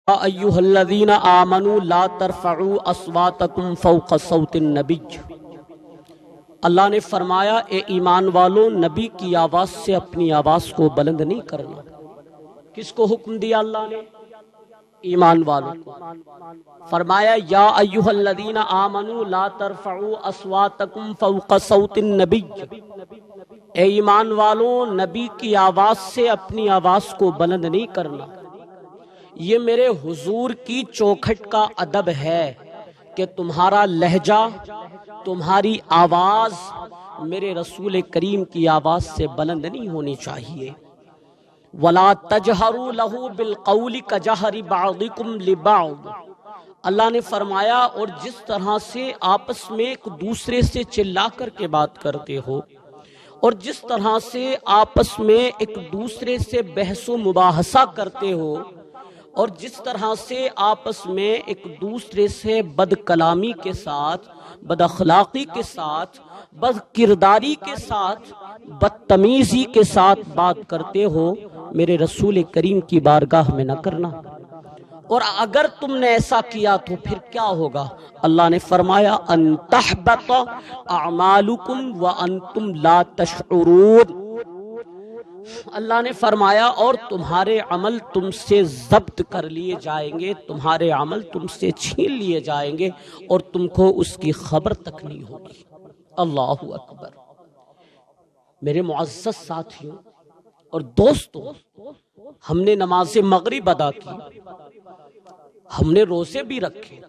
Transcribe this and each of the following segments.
ایھا الذین آمنوا لا ترفعوا اصواتکم فوق صوت النبی۔ اللہ نے فرمایا اے ایمان والو، نبی کی آواز سے اپنی آواز کو بلند نہیں کرنا۔ کس کو حکم دیا اللہ نے؟ ایمان والوں کو۔ فرمایا یا ایھا الذین آمنوا لا ترفعوا اصواتکم فوق صوت النبی، اے ایمان والو، نبی کی آواز سے اپنی آواز کو بلند نہیں کرنا۔ یہ میرے حضور کی چوکھٹ کا ادب ہے کہ تمہارا لہجہ، تمہاری آواز میرے رسول کریم کی آواز سے بلند نہیں ہونی چاہیے۔ وَلَا تَجْهَرُوا لَهُ بِالْقَوْلِ كَجَهْرِ بَعْضِكُمْ لِبَعْضٍ۔ اللہ نے فرمایا اور جس طرح سے آپس میں ایک دوسرے سے چلا کر کے بات کرتے ہو، اور جس طرح سے آپس میں ایک دوسرے سے بحث و مباحثہ کرتے ہو، اور جس طرح سے آپس میں ایک دوسرے سے بد کلامی کے ساتھ، بد اخلاقی کے ساتھ، بد کرداری کے ساتھ، بدتمیزی کے ساتھ بات کرتے ہو، میرے رسول کریم کی بارگاہ میں نہ کرنا۔ اور اگر تم نے ایسا کیا تو پھر کیا ہوگا؟ اللہ نے فرمایا ان تحبط اعمالکم وانتم لا تشعرون۔ اللہ نے فرمایا اور تمہارے عمل تم سے ضبط کر لیے جائیں گے، تمہارے عمل تم سے چھین لیے جائیں گے، اور تم کو اس کی خبر تک نہیں ہوگی۔ اللہ اکبر۔ میرے معزز ساتھیوں اور دوستوں، ہم نے نماز مغرب ادا کی، ہم نے روزے بھی رکھے،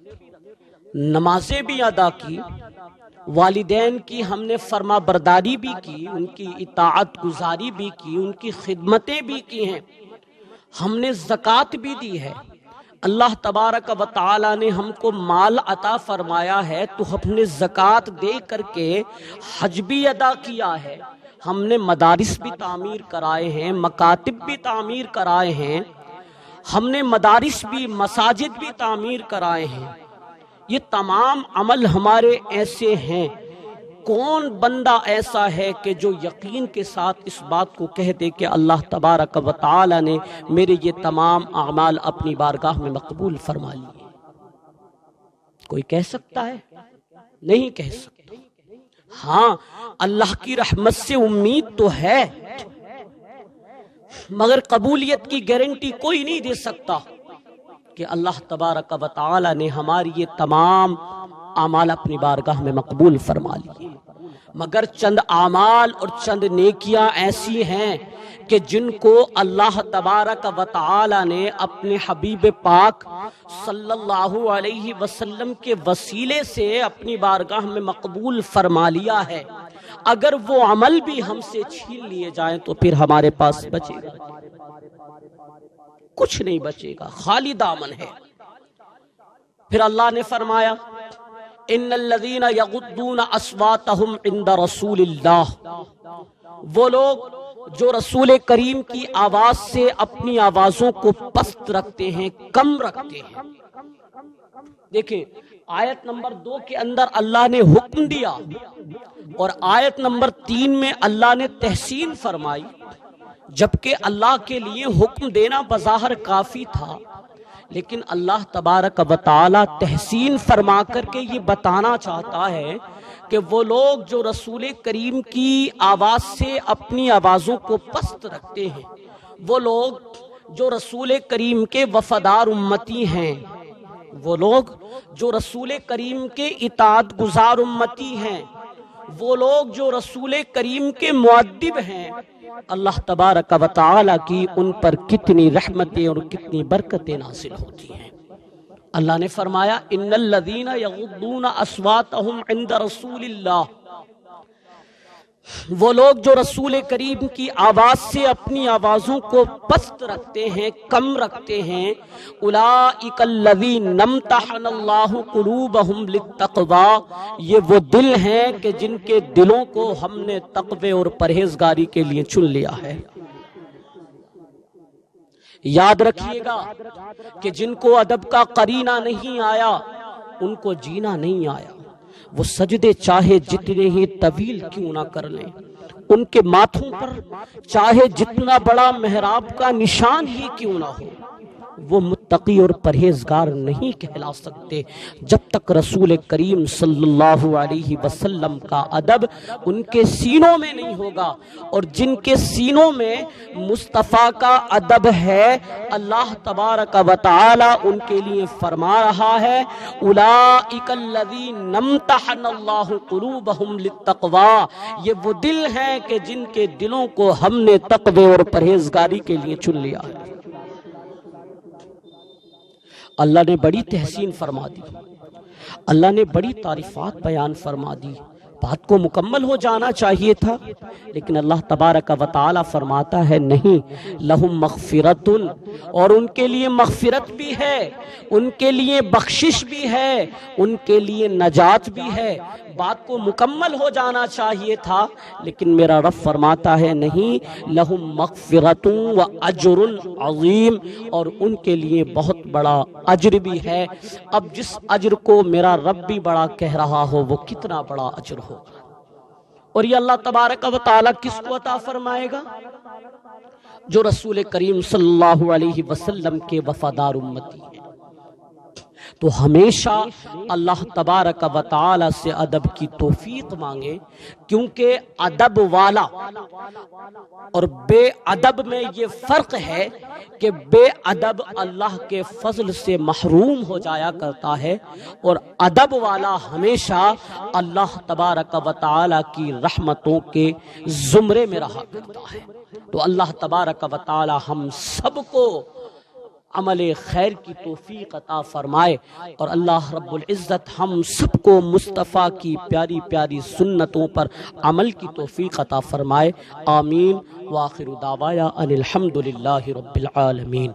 نمازیں بھی ادا کی، والدین کی ہم نے فرما برداری بھی کی، ان کی اطاعت گزاری بھی کی، ان کی خدمتیں بھی کی ہیں، ہم نے زکوٰۃ بھی دی ہے۔ اللہ تبارک و تعالی نے ہم کو مال عطا فرمایا ہے تو ہم نے زکوٰۃ دے کر کے حج بھی ادا کیا ہے، ہم نے مدارس بھی تعمیر کرائے ہیں، مکاتب بھی تعمیر کرائے ہیں، ہم نے مدارس بھی، مساجد بھی تعمیر کرائے ہیں۔ یہ تمام عمل ہمارے ایسے ہیں۔ کون بندہ ایسا ہے کہ جو یقین کے ساتھ اس بات کو کہہ دے کہ اللہ تبارک و تعالی نے میرے یہ تمام اعمال اپنی بارگاہ میں مقبول فرما لیے؟ کوئی کہہ سکتا ہے؟ نہیں کہہ سکتا۔ ہاں، اللہ کی رحمت سے امید تو ہے، مگر قبولیت کی گارنٹی کوئی نہیں دے سکتا کہ اللہ تبارک و تعالی نے ہماری یہ تمام اعمال اپنی بارگاہ میں مقبول فرما لیے۔ مگر چند اعمال اور چند نیکیاں ایسی ہیں کہ جن کو اللہ تبارک و تعالی نے اپنے حبیب پاک صلی اللہ علیہ وسلم کے وسیلے سے اپنی بارگاہ میں مقبول فرما لیا ہے۔ اگر وہ عمل بھی ہم سے چھین لیے جائیں تو پھر ہمارے پاس بچے گا کچھ نہیں، بچے گا، خالی دامن ہے۔ پھر اللہ نے فرمایا ان الذین یغضون اصواتہم عند رسول اللہ، وہ لوگ جو رسول کریم کی آواز سے اپنی آوازوں کو پست رکھتے ہیں، کم رکھتے ہیں۔ دیکھیں آیت نمبر 2 کے اندر اللہ نے حکم دیا، اور آیت نمبر 3 میں اللہ نے تحسین فرمائی، جبکہ اللہ کے لیے حکم دینا بظاہر کافی تھا، لیکن اللہ تبارک و تعالی تحسین فرما کر کے یہ بتانا چاہتا ہے کہ وہ لوگ جو رسول کریم کی آواز سے اپنی آوازوں کو پست رکھتے ہیں، وہ لوگ جو رسول کریم کے وفادار امتی ہیں، وہ لوگ جو رسول کریم کے اطاعت گزار امتی ہیں، وہ لوگ جو رسول کریم کے مؤدب ہیں، اللہ تبارک و تعالی کی ان پر کتنی رحمتیں اور کتنی برکتیں نازل ہوتی ہیں۔ اللہ نے فرمایا ان الذین یغضون اصواتہم عند رسول اللہ، وہ لوگ جو رسول کریم کی آواز سے اپنی آوازوں کو پست رکھتے ہیں، کم رکھتے ہیں، اولئک الذین امتحن اللہ قلوبہم للتقوی، یہ وہ دل ہیں کہ جن کے دلوں کو ہم نے تقوی اور پرہیزگاری کے لیے چن لیا ہے۔ یاد رکھیے گا کہ جن کو ادب کا قرینہ نہیں آیا، ان کو جینا نہیں آیا۔ وہ سجدے چاہے جتنے ہی طویل کیوں نہ کر لیں، ان کے ماتھوں پر چاہے جتنا بڑا محراب کا نشان ہی کیوں نہ ہو، وہ متقی اور پرہیزگار نہیں کہلا سکتے جب تک رسول کریم صلی اللہ علیہ وسلم کا ادب ان کے سینوں میں نہیں ہوگا۔ اور جن کے سینوں میں مصطفیٰ کا ادب ہے، اللہ تبارک و تعالی ان کے لیے فرما رہا ہے اولئک الذین امتحن اللہ قلوبہم للتقوی، یہ وہ دل ہیں کہ جن کے دلوں کو ہم نے تقوی اور پرہیزگاری کے لیے چن لیا ہے۔ اللہ نے بڑی تحسین فرما دی، اللہ نے بڑی تعریفات بیان فرما دی، بات کو مکمل ہو جانا چاہیے تھا، لیکن اللہ تبارک و تعالی فرماتا ہے نہیں، لہم مغفرۃ، اور ان کے لیے مغفرت بھی ہے، ان کے لیے بخشش بھی ہے، ان کے لیے نجات بھی ہے۔ بات کو مکمل ہو جانا چاہیے تھا، لیکن میرا رب فرماتا ہے نہیں، لہم مغفرۃ و اجر عظیم، اور ان کے لیے بہت بڑا اجر بھی ہے۔ اب جس اجر کو میرا رب بھی بڑا کہہ رہا ہو، وہ کتنا بڑا اجر ہوگا۔ اور یہ اللہ تبارک و تعالی کس کو عطا فرمائے گا؟ جو رسول کریم صلی اللہ علیہ وسلم کے وفادار امتی ہیں۔ تو ہمیشہ اللہ تبارک و تعالی سے ادب کی توفیق مانگے، کیونکہ ادب والا اور بے ادب میں یہ فرق ہے کہ بے ادب اللہ کے فضل سے محروم ہو جایا کرتا ہے، اور ادب والا ہمیشہ اللہ تبارک و تعالی کی رحمتوں کے زمرے میں رہا کرتا ہے۔ تو اللہ تبارک و تعالی ہم سب کو عمل خیر کی توفیق عطا فرمائے، اور اللہ رب العزت ہم سب کو مصطفیٰ کی پیاری پیاری سنتوں پر عمل کی توفیق عطا فرمائے۔ آمین۔ وآخر دعوایا ان الحمد للہ رب العالمین۔